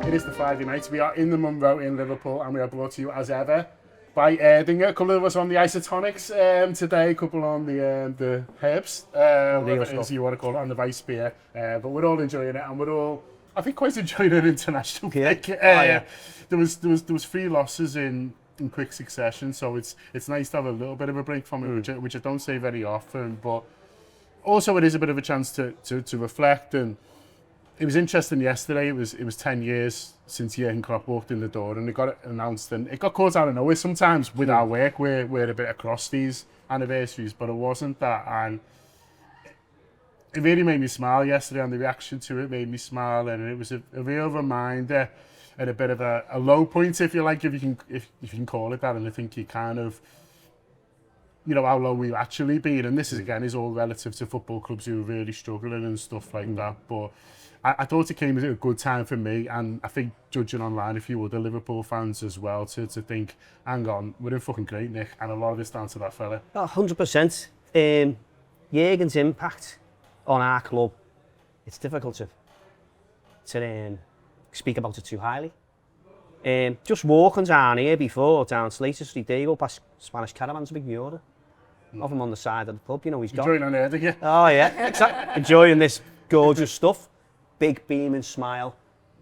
It is the Friday night. We are in the Monroe in Liverpool, and we are brought to you as ever by Erdinger. A couple of us on the isotonics today, a couple on the herbs, whatever it is you want to call it, on the vice beer. But we're all enjoying it, and we're all, I think, quite enjoying an international break. There was 3 losses in quick succession, so it's nice to have a little bit of a break from it, which I don't say very often. But also, it is a bit of a chance to reflect. And it was interesting yesterday. It was 10 years since Jürgen Klopp walked in the door, and it got announced, and it got caught out of nowhere. Sometimes with our work, we're a bit across these anniversaries, but it wasn't that, and it really made me smile yesterday, and the reaction to it made me smile, and it was a real reminder at a bit of a low point, if you like, if you can call it that. And I think you kind of, you know, how low we've actually been, and this is all relative to football clubs who are really struggling and stuff like that. But I thought it came at a good time for me, and I think judging online a few other Liverpool fans as well, to think, hang on, we're in fucking great nick, and a lot of it's down to that fella. 100%. Jürgen's impact on our club, it's difficult to speak about it too highly. Just walking down here before, down Slater Street, there you go past Spanish caravans, a big mural of him on the side of the pub, you know, he's got. Enjoying on Erdinger. Oh yeah, exactly. Enjoying this gorgeous stuff. Big beaming smile,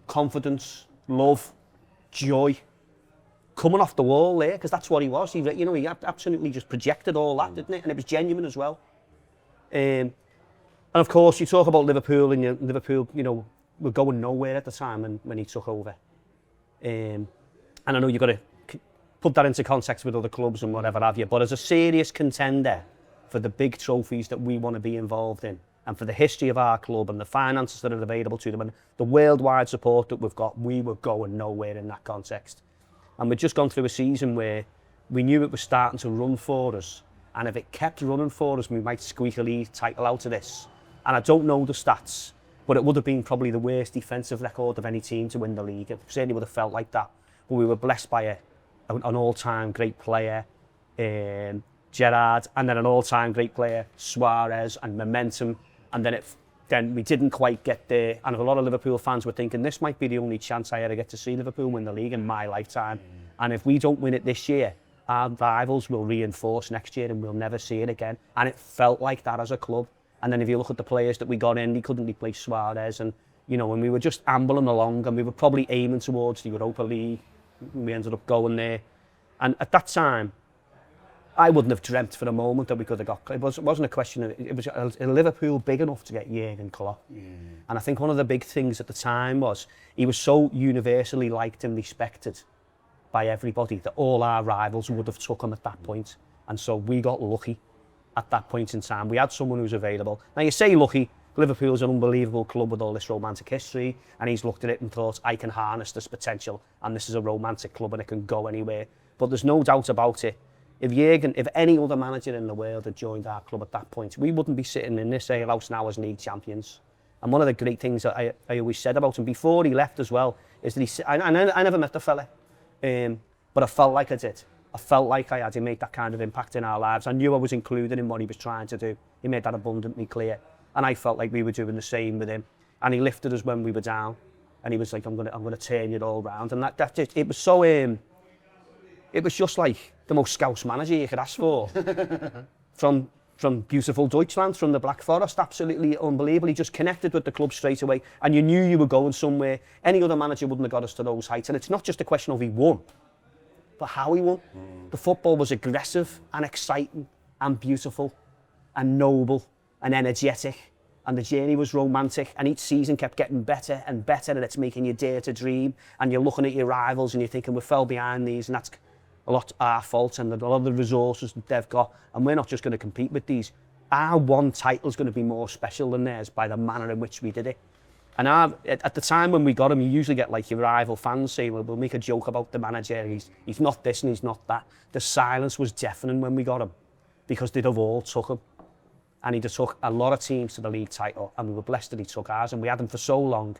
confidence, love, joy, coming off the wall there, because that's what he was. He absolutely just projected all that, didn't it? And it was genuine as well. And of course, you talk about Liverpool, and Liverpool, you know, were going nowhere at the time when he took over. And I know you've got to put that into context with other clubs and whatever have you, but as a serious contender for the big trophies that we want to be involved in, and for the history of our club and the finances that are available to them and the worldwide support that we've got, we were going nowhere in that context. And we'd just gone through a season where we knew it was starting to run for us, and if it kept running for us, we might squeak a league title out of this. And I don't know the stats, but it would have been probably the worst defensive record of any team to win the league. It certainly would have felt like that. But we were blessed by an all-time great player, Gerrard, and then an all-time great player, Suarez, and momentum. And then we didn't quite get there. And a lot of Liverpool fans were thinking, this might be the only chance I ever get to see Liverpool win the league in my lifetime. And if we don't win it this year, our rivals will reinforce next year and we'll never see it again. And it felt like that as a club. And then if you look at the players that we got in, they couldn't replace Suarez. And, you know, and we were just ambling along, and we were probably aiming towards the Europa League. We ended up going there. And at that time, I wouldn't have dreamt for a moment that we could have got. It wasn't a question of, it was a Liverpool big enough to get Jürgen Klopp. And I think one of the big things at the time was he was so universally liked and respected by everybody that all our rivals would have took him at that point. And so we got lucky at that point in time. We had someone who was available. Now you say lucky, Liverpool's an unbelievable club with all this romantic history, and he's looked at it and thought, I can harness this potential, and this is a romantic club and it can go anywhere. But there's no doubt about it. If any other manager in the world had joined our club at that point, we wouldn't be sitting in this alehouse now as league champions. And one of the great things that I always said about him before he left as well is that I never met the fella, but I felt like I did. I felt like I had. He made that kind of impact in our lives. I knew I was included in what he was trying to do. He made that abundantly clear, and I felt like we were doing the same with him. And he lifted us when we were down, and he was like, "I'm gonna turn it all round." And it was so. It was just like the most Scouse manager you could ask for. from beautiful Deutschland, from the Black Forest, absolutely unbelievable. He just connected with the club straight away, and you knew you were going somewhere. Any other manager wouldn't have got us to those heights. And it's not just a question of he won, but how he won. The football was aggressive and exciting and beautiful and noble and energetic, and the journey was romantic, and each season kept getting better and better, and it's making you dare to dream, and you're looking at your rivals and you're thinking, we fell behind these, and that's a lot our fault, and a lot of the resources that they've got, and we're not just going to compete with these. Our one title is going to be more special than theirs by the manner in which we did it. And at the time when we got him, you usually get like your rival fans saying, well, we'll make a joke about the manager, he's not this and he's not that. The silence was deafening when we got him, because they'd have all took him. And he'd have took a lot of teams to the league title, and we were blessed that he took ours, and we had him for so long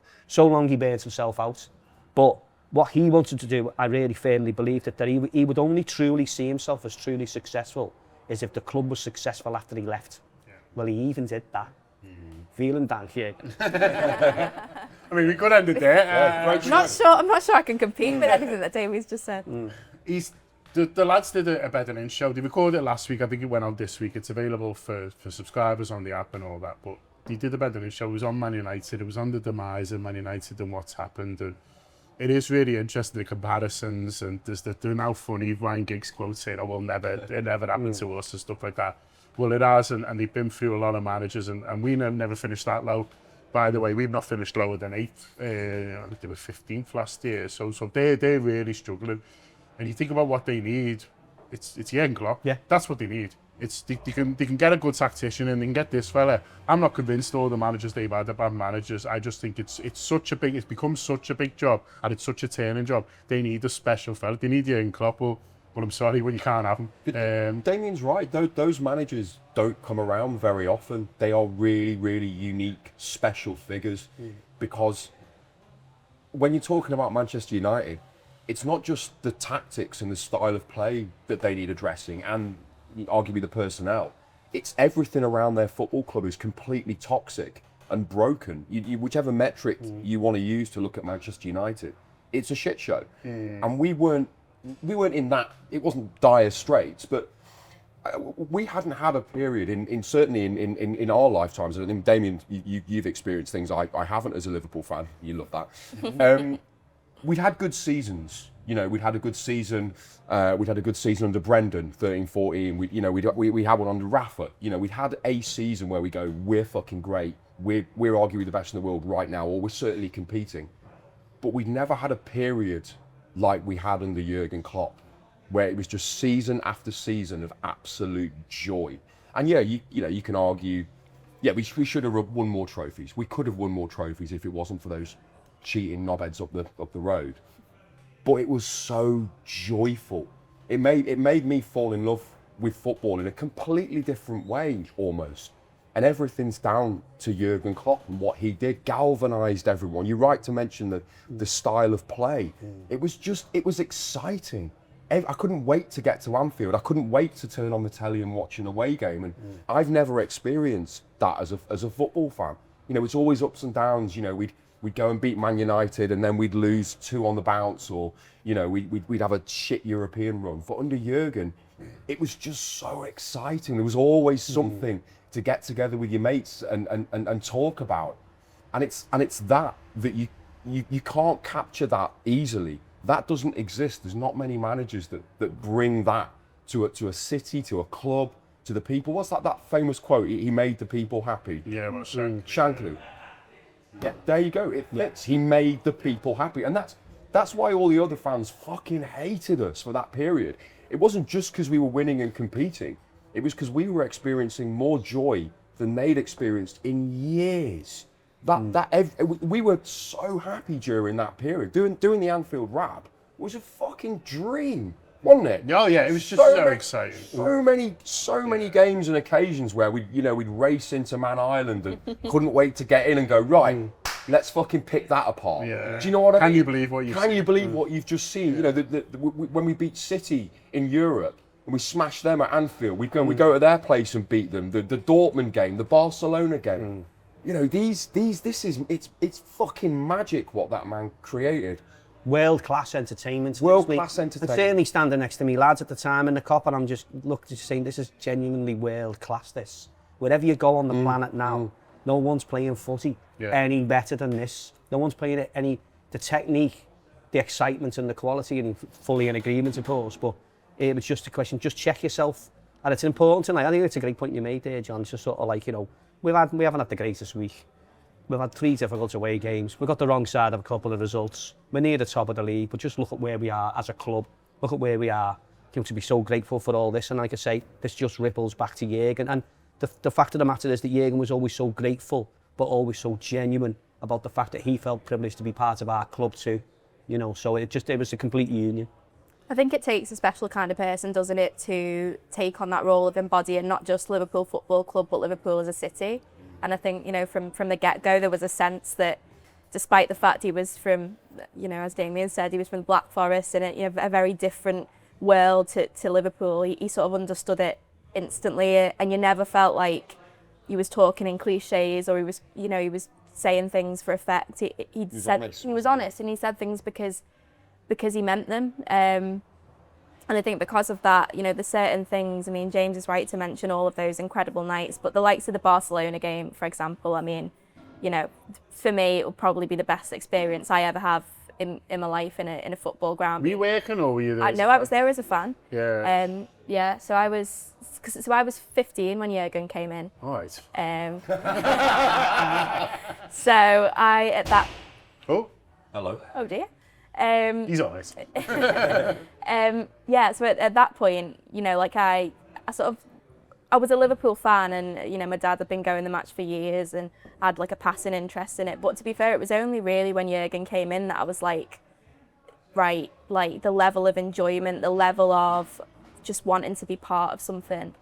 he burnt himself out. But what he wanted to do, I really firmly believed that he would only truly see himself as truly successful is if the club was successful after he left. Yeah. Well, he even did that. Vielen Dank, Jürgen. I mean, we could end it there. I'm not sure I can compete with anything that Damian's just said. The lads did a bedding show. They recorded it last week. I think it went out this week. It's available for subscribers on the app and all that. But they did a bedding show. It was on Man United. It was on the demise of Man United and what's happened. And it is really interesting, the comparisons. And they're now funny. Ryan Giggs quotes saying, "Oh, it never happened to us," and stuff like that. Well, it has, and they've been through a lot of managers, and we never finished that low. By the way, we've not finished lower than 8th. I think they were 15th last year. So they're really struggling. And you think about what they need, it's Jürgen Klopp. Yeah. That's what they need. They can get a good tactician and they can get this fella. I'm not convinced all the managers they've had are bad managers. I just think it's become such a big job and it's such a turning job. They need a special fella. They need Jürgen Klopp. But I'm sorry, when you can't have them. Damian's right. Those managers don't come around very often. They are really, really unique, special figures. Because when you're talking about Manchester United, it's not just the tactics and the style of play that they need addressing and arguably the personnel. It's everything around their football club is completely toxic and broken. Whichever metric you want to use to look at Manchester United, it's a shit show. And we weren't in that, it wasn't dire straits, but we hadn't had a period certainly in our lifetimes. I mean, Damian, you've experienced things I haven't as a Liverpool fan. You love that. We'd had good seasons. We'd had a good season. We'd had a good season under Brendan, 13-14. We had one under Rafa. We'd had a season where we go, we're fucking great. We're arguably the best in the world right now, or we're certainly competing. But we'd never had a period like we had under Jürgen Klopp, where it was just season after season of absolute joy. And yeah, you can argue, yeah, we should have won more trophies. We could have won more trophies if it wasn't for those cheating knobheads up the road. But it was so joyful. It made me fall in love with football in a completely different way, almost. And everything's down to Jürgen Klopp and what he did, galvanised everyone. You're right to mention the style of play. It was exciting. I couldn't wait to get to Anfield. I couldn't wait to turn on the telly and watch an away game. And I've never experienced that as a football fan. It's always ups and downs. We'd go and beat Man United and then we'd lose 2 on the bounce, or we'd have a shit European run. But under Jürgen, it was just so exciting. There was always something to get together with your mates and talk about. And it's that you can't capture that easily. That doesn't exist. There's not many managers that bring that to a city, to a club, to the people. What's that famous quote? He made the people happy. Yeah, well, Shankly. Yeah, there you go. It fits. He made the people happy, and that's why all the other fans fucking hated us for that period. It wasn't just because we were winning and competing. It was because we were experiencing more joy than they'd experienced in years. We were so happy during that period. Doing the Anfield Wrap was a fucking dream, wasn't it? Oh yeah, it was just so exciting. So many games and occasions where we'd race into Man Island and couldn't wait to get in and go, right, let's fucking pick that apart. Yeah. Do you know what I mean? Can you believe what you've just seen? When we beat City in Europe and we smashed them at Anfield, we go to their place and beat them. The Dortmund game, the Barcelona game. It's fucking magic what that man created. World-class entertainment. World-class entertainment. I'm certainly standing next to me lads at the time in the Cop, and I'm just saying, this is genuinely world-class, this. Wherever you go on the planet now, no one's playing footy any better than this. No one's playing it the technique, the excitement and the quality, and fully in agreement, of course, but it was just a question, just check yourself. And it's important tonight. I think it's a great point you made there, John. It's just sort of like, we haven't had the greatest week. We've had 3 difficult away games. We've got the wrong side of a couple of results. We're near the top of the league, but just look at where we are as a club. Look at where we are. To be so grateful for all this. And like I say, this just ripples back to Jürgen. And the fact of the matter is that Jürgen was always so grateful, but always so genuine about the fact that he felt privileged to be part of our club too. So it was a complete union. I think it takes a special kind of person, doesn't it, to take on that role of embodying not just Liverpool Football Club, but Liverpool as a city. And I think, from the get-go, there was a sense that despite the fact he was from, as Damian said, he was from Black Forest and a very different world to Liverpool, he sort of understood it instantly, and you never felt like he was talking in cliches or he was saying things for effect. He was honest, and he said things because he meant them. And I think because of that, you know, there's certain things. I mean, James is right to mention all of those incredible nights, but the likes of the Barcelona game, for example, I mean, you know, for me, it will probably be the best experience I ever have in my life in a football ground. Were you working or were you there? No, I was there as a fan. Yeah. Yeah, so I was 15 when Jürgen came in. All right. So I, at that... Oh. Hello. Oh dear. He's honest. Yeah, so at that point, you know, like I was a Liverpool fan, and, you know, my dad had been going the match for years and had like a passing interest in it. But to be fair, it was only really when Jürgen came in that I was like, right, like the level of enjoyment, the level of just wanting to be part of something.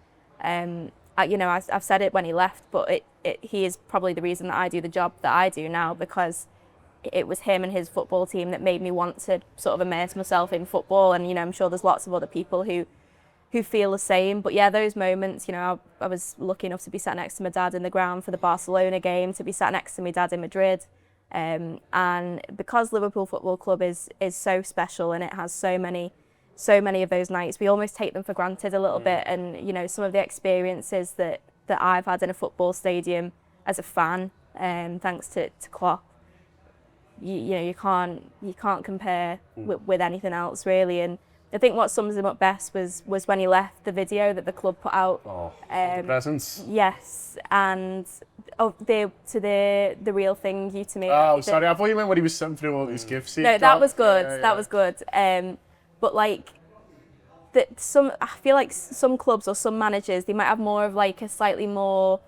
You know, I've said it when he left, but he is probably the reason that I do the job that I do now, because it was him and his football team that made me want to sort of immerse myself in football. And, you know, I'm sure there's lots of other people who feel the same. But yeah, those moments, you know, I was lucky enough to be sat next to my dad in the ground for the Barcelona game, to be sat next to my dad in Madrid. And because Liverpool Football Club is so special, and it has so many of those nights, we almost take them for granted a little bit. And, you know, some of the experiences that I've had in a football stadium as a fan, thanks to Klopp, you know, you can't compare with anything else really. And I think what sums him up best was when he left, the video that the club put out. The presents. Yes, and the real thing, you to me. Oh, sorry, I thought you meant when he was sent through all these gifts. No, that was good. That was good. But like, I feel like some clubs or some managers, they might have more of like a slightly more,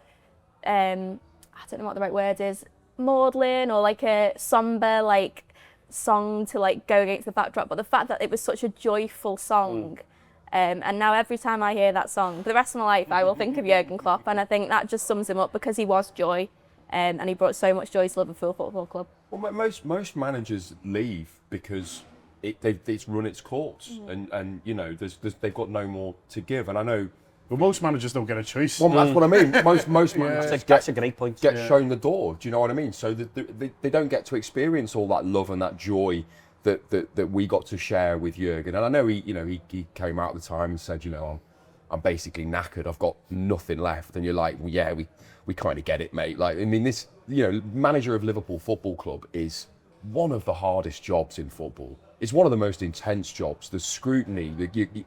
I don't know what the right word is, maudlin or like a somber like song to like go against the backdrop. But the fact that it was such a joyful song, and now every time I hear that song for the rest of my life, I will think of Jürgen Klopp, and I think that just sums him up, because he was joy, and he brought so much joy to Liverpool Football Club. Well, most managers leave because it's run its course, and you know they've got no more to give. And I know. But most managers don't get a choice. Well, that's what I mean. Most managers That's a great point. Get shown the door. Do you know what I mean? So they don't get to experience all that love and that joy that we got to share with Jürgen. And I know he came out at the time and said, you know, I'm basically knackered. I've got nothing left. And you're like, well, yeah, we kind of get it, mate. Like, I mean, this, you know, manager of Liverpool Football Club is one of the hardest jobs in football. It's one of the most intense jobs. The scrutiny,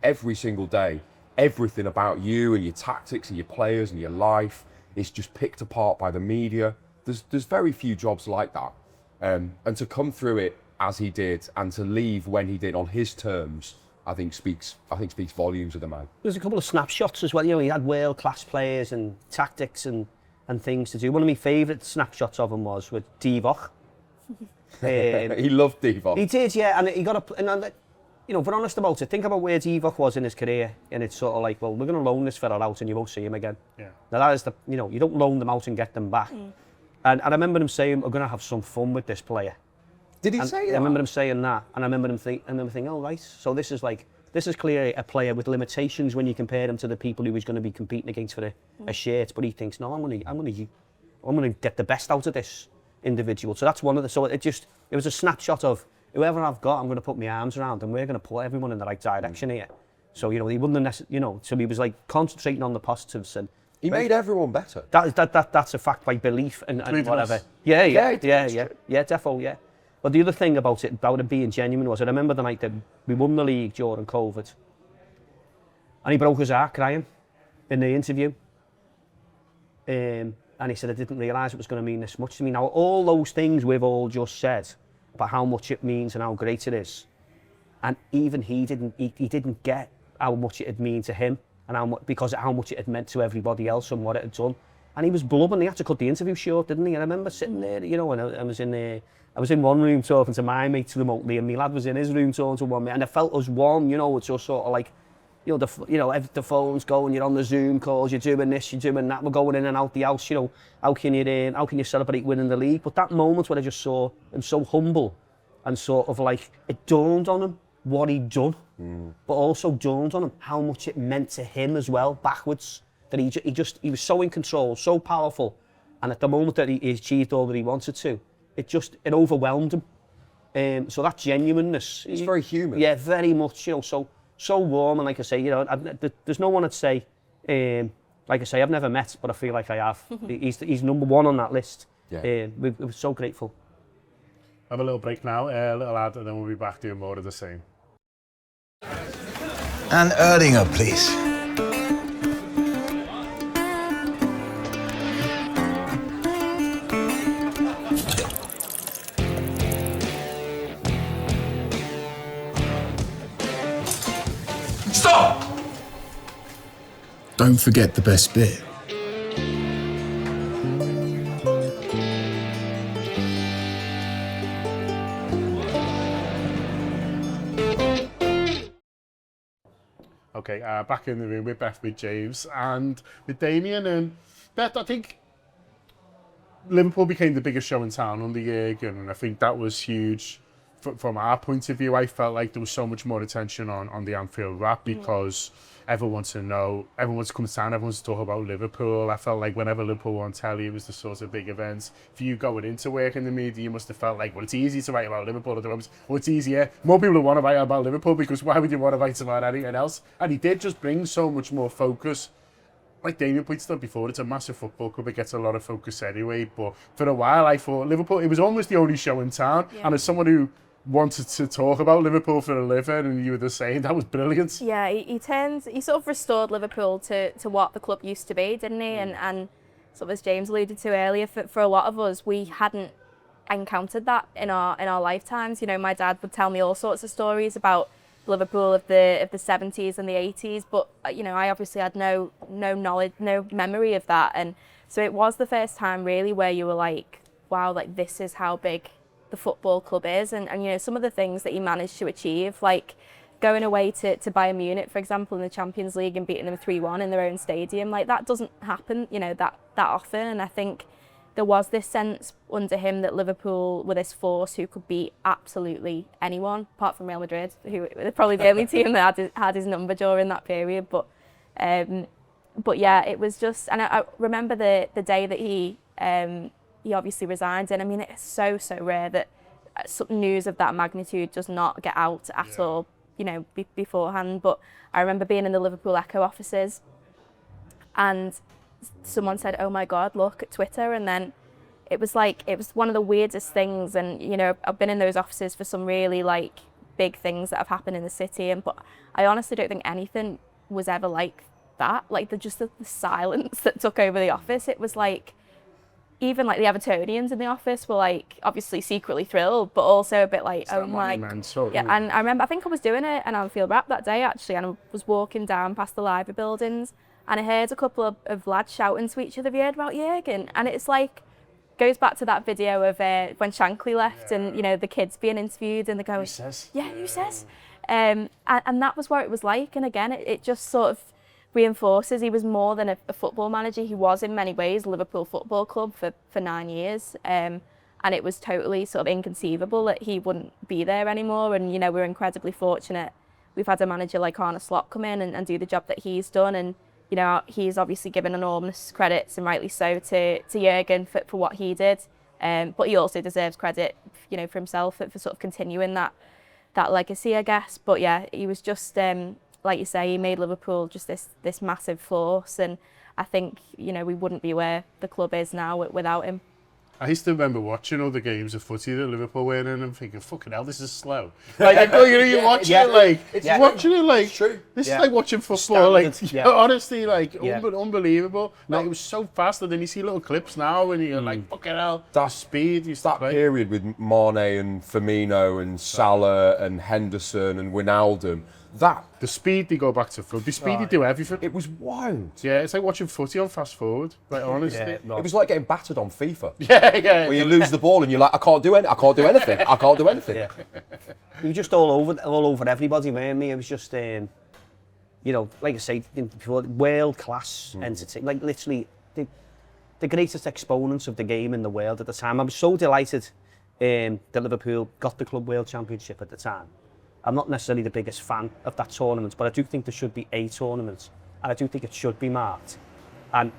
every single day. Everything about you and your tactics and your players and your life is just picked apart by the media. There's very few jobs like that, and to come through it as he did and to leave when he did on his terms, I think speaks volumes of the man. There's a couple of snapshots as well. You know, he had world class players and tactics and things to do. One of my favourite snapshots of him was with Divock. He loved Divock. He did, yeah, and he got a. You know, if we're honest about it, think about where Divock was in his career, and it's sort of like, well, we're going to loan this fella out and you won't see him again. Yeah. Now that is you know, you don't loan them out and get them back. And I remember him saying, we're going to have some fun with this player. Did he say that? I remember him saying that, and I remember him thinking, oh, right, so this is clearly a player with limitations when you compare him to the people who he's going to be competing against for a shirt, but he thinks, no, I'm going to get the best out of this individual. So that's one of the, so it was a snapshot of, whoever I've got, I'm going to put my arms around, and we're going to put everyone in the right direction here. So, you know, he wouldn't necessarily, you know, so he was like concentrating on the positives, and he made everyone better. That's a fact by belief and whatever. Yeah, defo, yeah. But the other thing about it being genuine was, I remember the night that we won the league during COVID, and he broke his heart crying in the interview. And he said, I didn't realise it was going to mean this much to me. Now, all those things we've all just said about how much it means and how great it is, and even he didn't get how much it had mean to him, and how much it had meant to everybody else and what it had done. And he was blubbering. He had to cut the interview short, didn't he? And I remember sitting there, you know, and I was in one room talking to my mates remotely, and my lad was in his room talking to one mate, and I felt as one, you know. It's just sort of like, you know, the phone's going, you're on the Zoom calls, you're doing this, you're doing that, we're going in and out the house, you know, how can you celebrate winning the league? But that moment when I just saw him so humble, and sort of like, it dawned on him what he'd done, but also dawned on him how much it meant to him as well, backwards, that he was so in control, so powerful, And at the moment that he achieved all that he wanted to, it overwhelmed him. So that genuineness. He's very human. Yeah, very much, you know, so warm. And like I say, you know, there's no one I'd say, like I say, I've never met, but I feel like I have. He's number one on that list. Yeah. We're so grateful. Have a little break now, a little ad, and then we'll be back doing more of the same. And Erdinger, please. Stop! Don't forget the best bit. Okay, back in the room with Beth, with James, and with Damian. And Beth, I think Liverpool became the biggest show in town under Jürgen, and I think that was huge from our point of view. I felt like there was so much more attention on the Anfield Wrap because everyone wants to know, everyone wants to come to town, everyone wants to talk about Liverpool. I felt like whenever Liverpool were on telly, it was the sort of big events. For you going into work in the media, you must have felt like, well, it's easy to write about Liverpool at the moment. Well, it's easier. More people want to write about Liverpool because why would you want to write about anything else? And he did just bring so much more focus. Like Damian pointed out before, it's a massive football club. It gets a lot of focus anyway. But for a while, I thought Liverpool, it was almost the only show in town. Yeah. And as someone who wanted to talk about Liverpool for a living, and you were the same, that was brilliant. Yeah, he sort of restored Liverpool to what the club used to be, didn't he? And sort of as James alluded to earlier, for a lot of us, we hadn't encountered that in our lifetimes. You know, my dad would tell me all sorts of stories about Liverpool of the 70s and the 80s, but you know, I obviously had no knowledge, no memory of that, and so it was the first time really where you were like, wow, like this is how big the football club is. And you know, some of the things that he managed to achieve, like going away to Bayern Munich, for example, in the Champions League and beating them 3-1 in their own stadium, like that doesn't happen, you know, that often. And I think there was this sense under him that Liverpool were this force who could beat absolutely anyone, apart from Real Madrid, who were probably the only team that had his number during that period. But yeah, it was just, and I remember the day that he obviously resigned, and I mean, it's so rare that news of that magnitude does not get out at all, you know, beforehand. But I remember being in the Liverpool Echo offices, and someone said, "Oh my God, look at Twitter," and then it was one of the weirdest things. And you know, I've been in those offices for some really like big things that have happened in the city, but I honestly don't think anything was ever like that. Like the silence that took over the office. It was like, even like the Evertonians in the office were like obviously secretly thrilled, but also a bit like, oh my, yeah. And I remember, I think I was doing an Anfield Wrap that day actually, and I was walking down past the library buildings, and I heard a couple of lads shouting to each other, "Have you heard about Jürgen?" And it's like, goes back to that video of when Shankly left, and you know, the kids being interviewed, and they go, "Who says?" Yeah, who says? And that was what it was like. And again, it just sort of reinforces he was more than a football manager. He was in many ways Liverpool Football Club for 9 years, and it was totally sort of inconceivable that he wouldn't be there anymore. And you know, we're incredibly fortunate. We've had a manager like Arne Slot come in and do the job that he's done, and you know, he's obviously given enormous credits, and rightly so, to Jürgen for what he did, but he also deserves credit, you know, for himself for sort of continuing that legacy, I guess. But yeah, he was just like you say, he made Liverpool just this massive force, and I think, you know, we wouldn't be where the club is now without him. I used to remember watching all the games of footy that Liverpool were in and thinking, fucking hell, this is slow. Like, you know, you're watching it like, watching it like, this is like watching football, like, honestly, like, unbelievable. Like, it was so fast, and then you see little clips now, and you're like, fucking hell, that speed. That period with Mane and Firmino and Salah and Henderson and Wijnaldum, the speed they go back to front, the speed they do everything. It was wild. Yeah, it's like watching footy on fast forward. Like, honestly, it was like getting battered on FIFA. Yeah. Where you lose the ball and you're like, I can't do anything. Yeah. You were just all over everybody, weren't we? It was just, you know, like I say before, world class entertainment. Like literally, the greatest exponents of the game in the world at the time. I was so delighted that Liverpool got the Club World Championship at the time. I'm not necessarily the biggest fan of that tournament, but I do think there should be a tournament, and I do think it should be marked. And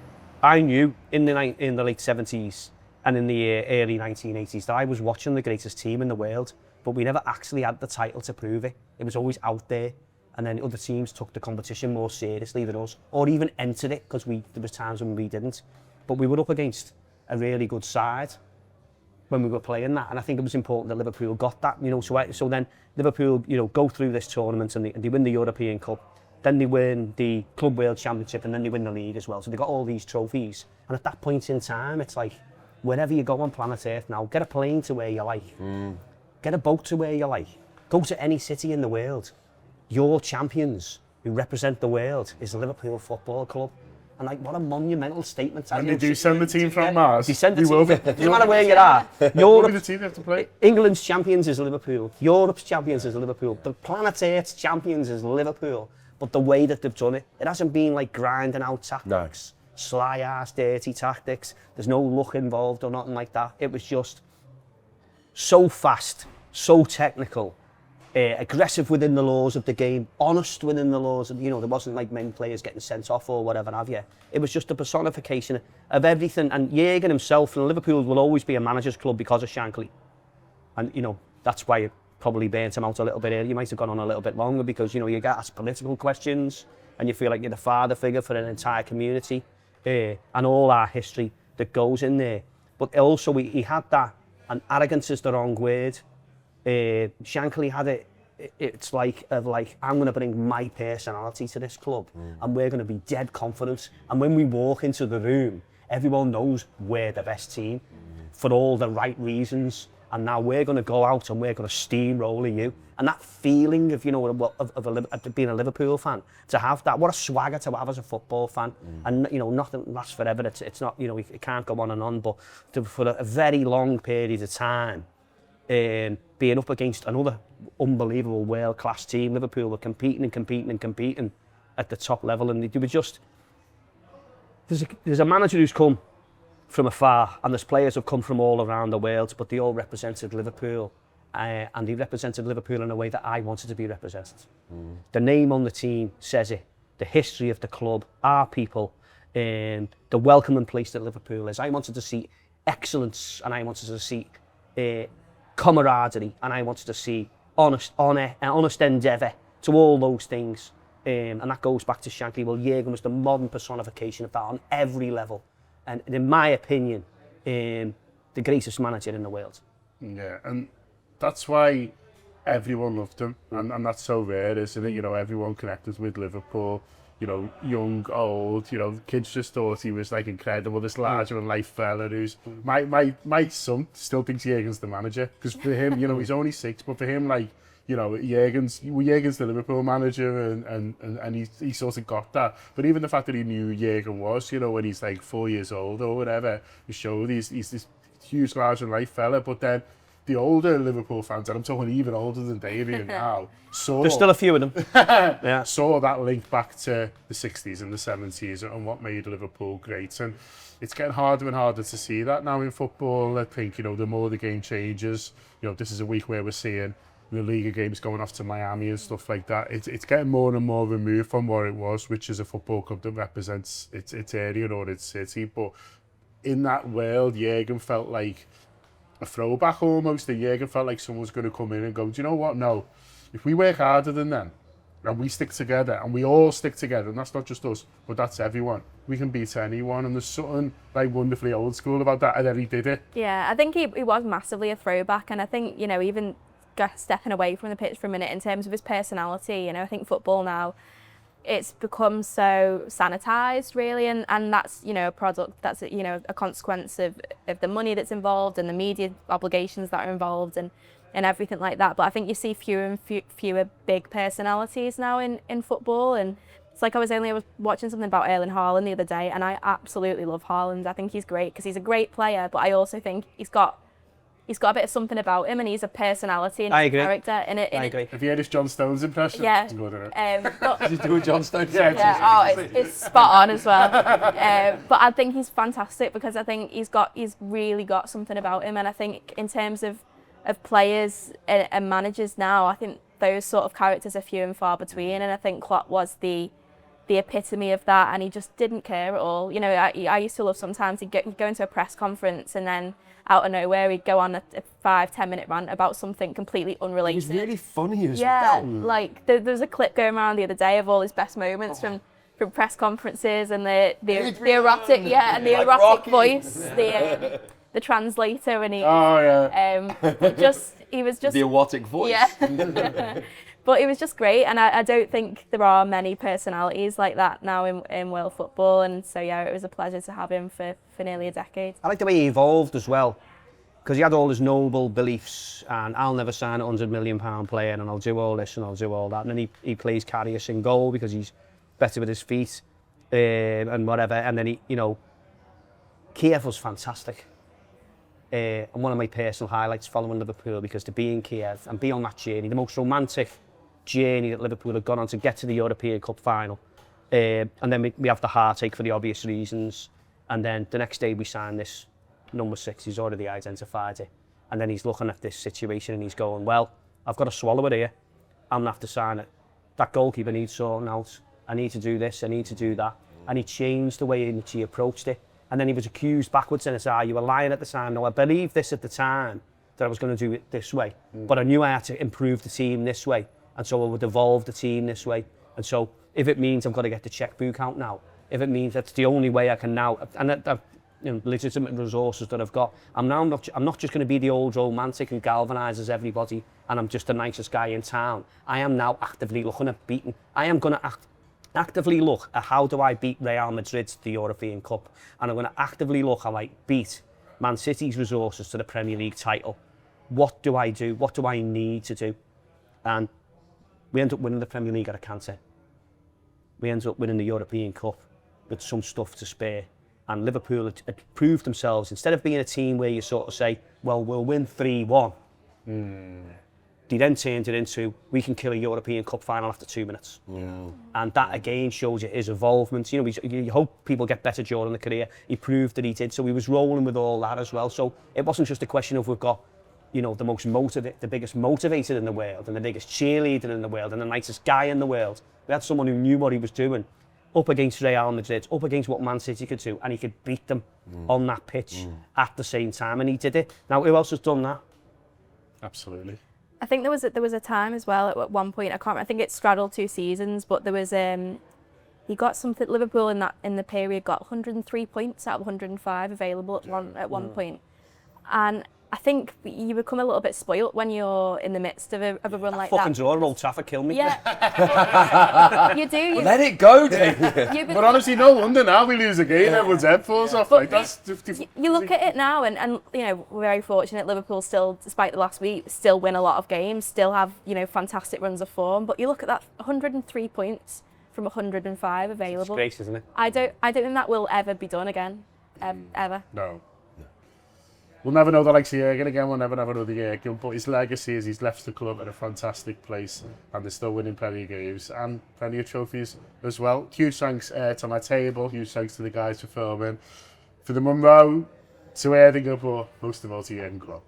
I knew in the late 70s and in the early 1980s that I was watching the greatest team in the world, but we never actually had the title to prove it. It was always out there, and then other teams took the competition more seriously than us, or even entered it, because there was times when we didn't. But we were up against a really good side when we were playing that, and I think it was important that Liverpool got that, you know. So then Liverpool, you know, go through this tournament and they win the European Cup, then they win the Club World Championship, and then they win the league as well. So they got all these trophies, and at that point in time, it's like, wherever you go on planet Earth now, get a plane to where you like, get a boat to where you like, go to any city in the world. Your champions who represent the world is the Liverpool Football Club. And like, what a monumental statement. And they do send the team from Mars. They send the team. Doesn't matter where you are. Europe, the team they have to play. England's champions is Liverpool. Europe's champions is Liverpool. The planet Earth's champions is Liverpool. But the way that they've done it, it hasn't been like grinding out tactics, sly ass, dirty tactics. There's no luck involved or nothing like that. It was just so fast, so technical, aggressive within the laws of the game, honest within the laws of, you know, there wasn't like many players getting sent off or whatever have you. It was just a personification of everything. And Jürgen himself, and Liverpool will always be a manager's club because of Shankly. And, you know, that's why it probably burnt him out a little bit early. You might have gone on a little bit longer because, you know, you get asked political questions and you feel like you're the father figure for an entire community, and all our history that goes in there. But also he had that, and arrogance is the wrong word. Shankly had it. It's like I'm going to bring my personality to this club, and we're going to be dead confident. And when we walk into the room, everyone knows we're the best team for all the right reasons. And now we're going to go out and we're going to steamroll you. And that feeling of, you know, of being a Liverpool fan, to have that, what a swagger to have as a football fan. And, you know, nothing lasts forever. It's not, you know, it can't go on and on, but for a very long period of time, being up against another unbelievable world-class team, Liverpool were competing at the top level. And they were just, there's a manager who's come from afar, and there's players who've come from all around the world, but they all represented Liverpool, and they represented Liverpool in a way that I wanted to be represented. The name on the team says it, the history of the club, our people, the welcoming place that Liverpool is. I wanted to see excellence, and I wanted to see camaraderie, and I wanted to see honest endeavour to all those things, and that goes back to Shankly. Well, Jürgen was the modern personification of that on every level. And in my opinion, the greatest manager in the world. Yeah, and that's why everyone loved him, and that's so rare, isn't it? You know, everyone connected with Liverpool, you know, young, old, you know, kids just thought he was like incredible, this larger-than-life fella who's... My son still thinks Jürgen's the manager, because for him, you know, he's only 6, but for him, like, you know, Jürgen's the Liverpool manager, and he sort of got that. But even the fact that he knew Jürgen was, you know, when he's like 4 years old or whatever, it showed he's this huge, larger-than-life fella. But then the older Liverpool fans, and I'm talking even older than Damian now, there's still a few of them. Yeah. Saw that link back to the 60s and the 70s and what made Liverpool great. And it's getting harder and harder to see that now in football. I think, you know, the more the game changes, you know, this is a week where we're seeing the Liga games going off to Miami and stuff like that. It's getting more and more removed from what it was, which is a football club that represents its area or its city. But in that world, Jürgen felt like a throwback almost. And Jürgen felt like someone's going to come in and go, do you know what? No, if we work harder than them and we stick together and we all stick together, and that's not just us, but that's everyone, we can beat anyone. And there's something like wonderfully old school about that, and then he did it. Yeah, I think he was massively a throwback, and I think, you know, even stepping away from the pitch for a minute in terms of his personality, you know, I think football now, it's become so sanitised really, and that's, you know, a product that's, you know, a consequence of the money that's involved and the media obligations that are involved and everything like that. But I think you see fewer and fewer big personalities now in football, and it's like I was watching something about Erling Haaland the other day, and I absolutely love Haaland. I think he's great because he's a great player, but I also think he's got a bit of something about him, and he's a personality and a character. And I agree. Have you heard his John Stones impression? Yeah. It's good, isn't it? Did you do a John Stones? Yeah. It's spot on as well. But I think he's fantastic because I think he's really got something about him, and I think in terms of players and managers now, I think those sort of characters are few and far between, and I think Klopp was the the epitome of that, and he just didn't care at all. You know, I used to love sometimes he'd go into a press conference and then out of nowhere he'd go on a 5-10 minute rant about something completely unrelated. It was really funny as yeah, well. like there was a clip going around the other day of all his best moments from press conferences, and the erotic and the Like erotic Rocky. voice, the translator, and he he was just The erotic voice. yeah. But it was just great, and I don't think there are many personalities like that now in world football, and so yeah, it was a pleasure to have him for nearly a decade. I like the way he evolved as well, because he had all his noble beliefs, and I'll never sign a £100 million player, and I'll do all this and I'll do all that, and then he plays Karius in goal because he's better with his feet, and whatever, and then Kiev was fantastic. And one of my personal highlights following Liverpool, because to be in Kiev and be on that journey, the most romantic journey that Liverpool had gone on to get to the European Cup final, and then we have the heartache for the obvious reasons, and then the next day we sign this number 6, he's already identified it, and then he's looking at this situation and he's going, well, I've got to swallow it here, I'm going to have to sign it. That goalkeeper needs sorting out, I need to do this, I need to do that, and he changed the way in which he approached it, and then he was accused backwards and said, you were lying at the time. No, I believed this at the time, that I was going to do it this way, but I knew I had to improve the team this way, and so I would evolve the team this way. And so if it means I've got to get the checkbook out now, if it means that's the only way I can now, and that legitimate resources that I've got, I'm not just going to be the old romantic who galvanises everybody and I'm just the nicest guy in town. I am now actively looking at beating. I am going to actively look at how do I beat Real Madrid to the European Cup, and I'm going to actively look how I beat Man City's resources to the Premier League title. What do I do? What do I need to do? And we end up winning the Premier League at a canter. We end up winning the European Cup with some stuff to spare. And Liverpool had proved themselves, instead of being a team where you sort of say, well, we'll win 3-1. They then turned it into, we can kill a European Cup final after 2 minutes. And that again shows you his involvement. You know, you hope people get better during the career. He proved that he did, so he was rolling with all that as well. So it wasn't just a question of we've got, you know, the biggest motivator in the world, and the biggest cheerleader in the world, and the nicest guy in the world. We had someone who knew what he was doing, up against Real Madrid, up against what Man City could do, and he could beat them on that pitch at the same time, and he did it. Now, who else has done that? Absolutely. I think there was a time as well at one point, I think it straddled 2 seasons, but there was he got something, Liverpool in the period got 103 points out of 105 available at one point. And I think you become a little bit spoilt when you're in the midst of a run like that. Fucking draw at Old Trafford killed me. Yeah. You do. Let it go, Damian. But honestly, no wonder now we lose a game, everyone's head falls off. Like, that's you look at it now, and you know, we're very fortunate. Liverpool still, despite the last week, still win a lot of games, still have, you know, fantastic runs of form. But you look at that 103 points from 105 available. It's great, isn't it? I don't think that will ever be done again, ever. No. We'll never know the likes of Jürgen again, we'll never know another Jürgen, but his legacy is he's left the club in a fantastic place, and they're still winning plenty of games and plenty of trophies as well. Huge thanks to my table, huge thanks to the guys for filming, for the Munro, to Erdinger, but most of all to Jürgen Klopp.